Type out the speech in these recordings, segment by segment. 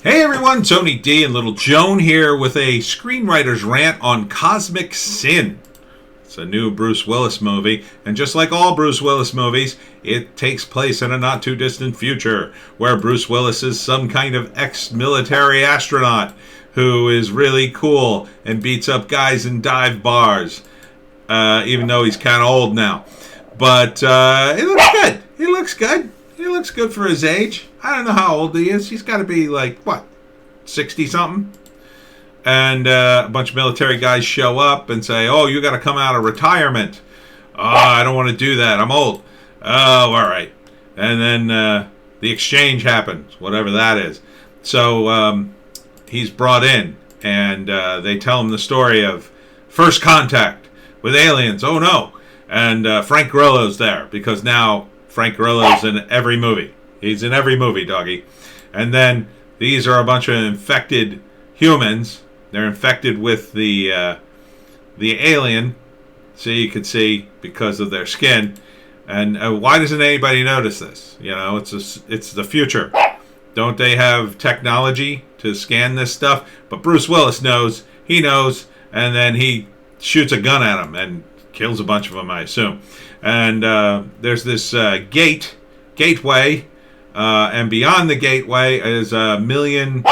Hey everyone, Tony D and Little Joan here with a Screenwriter's Rant on Cosmic Sin. It's a new Bruce Willis movie, and just like all Bruce Willis movies, it takes place in a not too distant future, where Bruce Willis is some kind of ex-military astronaut who is really cool and beats up guys in dive bars, even though he's kind of old now. But he looks good. He looks good. He looks good for his age. I don't know how old he is. He's got to be like, 60-something? And a bunch of military guys show up and say, oh, you got to come out of retirement. Oh, I don't want to do that. I'm old. Oh, all right. And then the exchange happens, whatever that is. So he's brought in, and they tell him the story of first contact with aliens. Oh, no. And Frank Grillo's there, because now Frank Grillo's in every movie. He's in every movie, doggy. And then these are a bunch of infected humans. They're infected with the alien, so you can see, because of their skin. And why doesn't anybody notice this? You know, it's the future. Don't they have technology to scan this stuff? But Bruce Willis knows. He knows, and then he shoots a gun at them and kills a bunch of them, I assume. And there's this gateway, and beyond the gateway is a million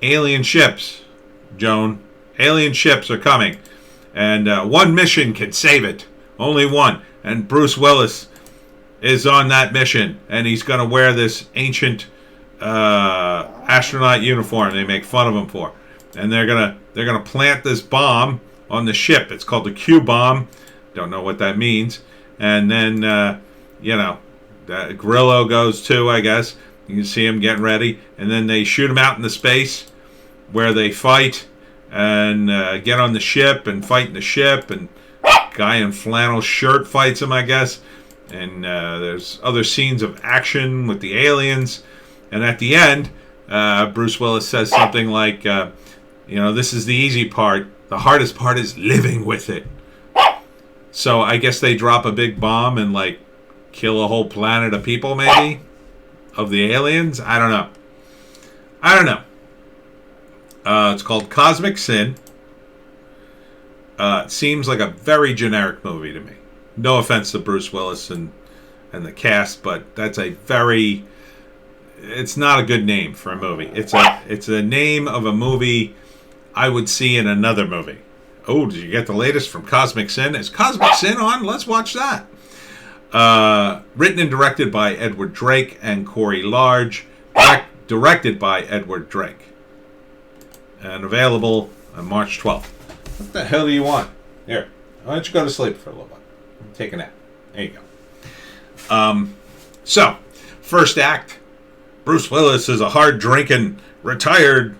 alien ships, Joan. Alien ships are coming, and one mission can save it. Only one. And Bruce Willis is on that mission, and he's going to wear this ancient astronaut uniform they make fun of him for. And they're gonna plant this bomb on the ship. It's called the Q bomb. Don't know what that means. And then, Grillo goes too, I guess. You can see him getting ready. And then they shoot him out into space, where they fight and get on the ship and fight in the ship. And guy in flannel shirt fights him, I guess. And there's other scenes of action with the aliens. And at the end, Bruce Willis says something like, this is the easy part. The hardest part is living with it. So I guess they drop a big bomb and kill a whole planet of people, maybe, of the aliens. I don't know. It's called Cosmic Sin. It seems like a very generic movie to me. No offense to Bruce Willis and the cast, but that's it's not a good name for a movie. It's a name of a movie I would see in another movie. Oh, did you get the latest from Cosmic Sin? Is Cosmic Sin on? Let's watch that. Written and directed by Edward Drake and Corey Large. Directed by Edward Drake. And available on March 12th. What the hell do you want? Here, why don't you go to sleep for a little bit? Take a nap. There you go. So, first act. Bruce Willis is a hard-drinking, retired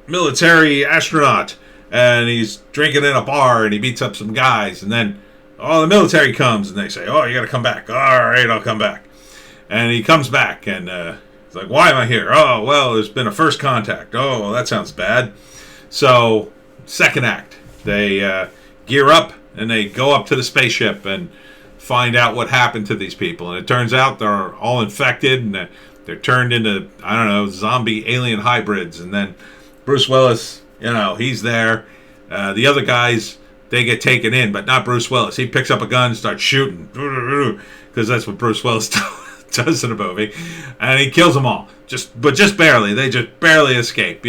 military astronaut. And he's drinking in a bar, and he beats up some guys. And then, the military comes, and they say, oh, you got to come back. All right, I'll come back. And he comes back, and he's like, why am I here? Oh, well, there's been a first contact. Oh, well, that sounds bad. So, second act. They gear up, and they go up to the spaceship and find out what happened to these people. And it turns out they're all infected, and they're turned into, zombie alien hybrids. And then Bruce Willis, he's there. The other guys, they get taken in, but not Bruce Willis. He picks up a gun and starts shooting, because that's what Bruce Willis does in a movie. And he kills them all, but just barely. They just barely escape.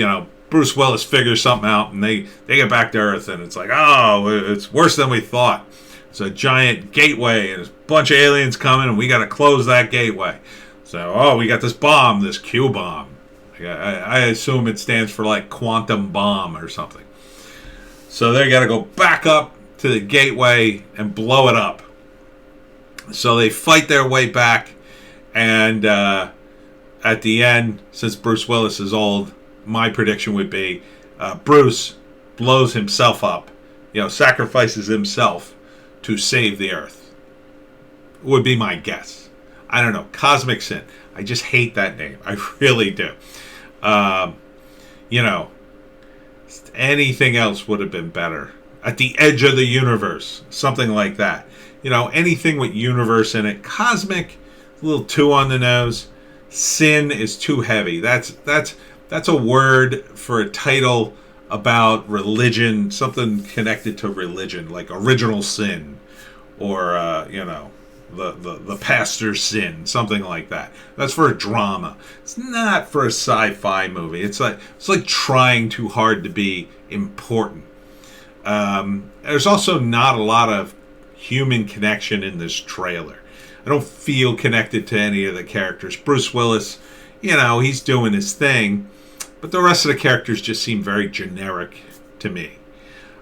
Bruce Willis figures something out, and they get back to Earth, and it's like, oh, it's worse than we thought. It's a giant gateway, and there's a bunch of aliens coming, and we got to close that gateway. So, we got this bomb, this Q bomb. I assume it stands for quantum bomb or something. So they got to go back up to the gateway and blow it up. So they fight their way back, and at the end, since Bruce Willis is old, my prediction would be Bruce blows himself up, sacrifices himself to save the Earth. Would be my guess. I don't know. Cosmic Sin. I just hate that name. I really do. Anything else would have been better. At the edge of the universe, something like that. Anything with universe in it. Cosmic, a little too on the nose. Sin is too heavy. That's That's a word for a title about religion, something connected to religion, like original sin, or the pastor's sin, something like that. That's for a drama. It's not for a sci-fi movie. It's like trying too hard to be important. There's also not a lot of human connection in this trailer. I don't feel connected to any of the characters. Bruce Willis, he's doing his thing, but the rest of the characters just seem very generic to me.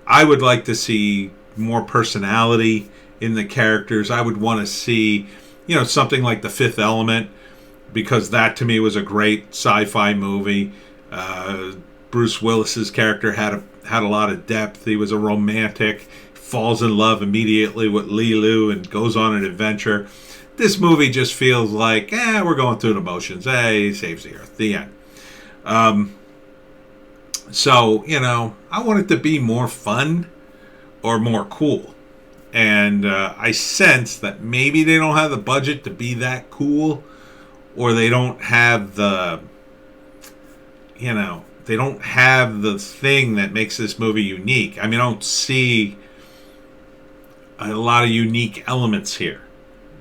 I would like to see more personality in the characters. I would want to see, something like The Fifth Element, because that to me was a great sci-fi movie. Bruce Willis's character had a lot of depth. He was a romantic, falls in love immediately with Lilu and goes on an adventure. This movie just feels like, we're going through the motions. Hey, he saves the Earth. The end. So, I want it to be more fun or more cool. And I sense that maybe they don't have the budget to be that cool, or they don't have the, they don't have the thing that makes this movie unique. I mean, I don't see a lot of unique elements here,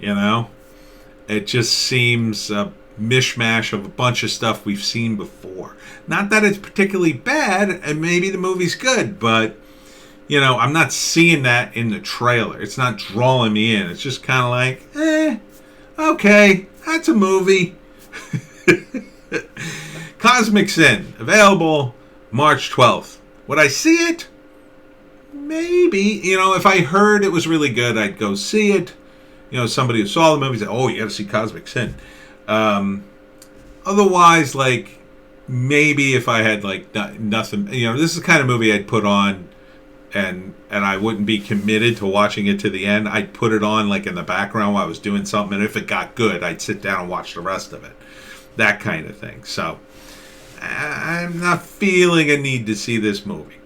It just seems a mishmash of a bunch of stuff we've seen before. Not that it's particularly bad, and maybe the movie's good, but, I'm not seeing that in the trailer. It's not drawing me in. It's just kind of like, okay, that's a movie. Cosmic Sin, available March 12th. Would I see it? Maybe. If I heard it was really good, I'd go see it. Somebody who saw the movie said, you got to see Cosmic Sin. Otherwise, maybe if I had, nothing, this is the kind of movie I'd put on and I wouldn't be committed to watching it to the end. I'd put it on, in the background while I was doing something, and if it got good, I'd sit down and watch the rest of it. That kind of thing. So, I'm not feeling a need to see this movie.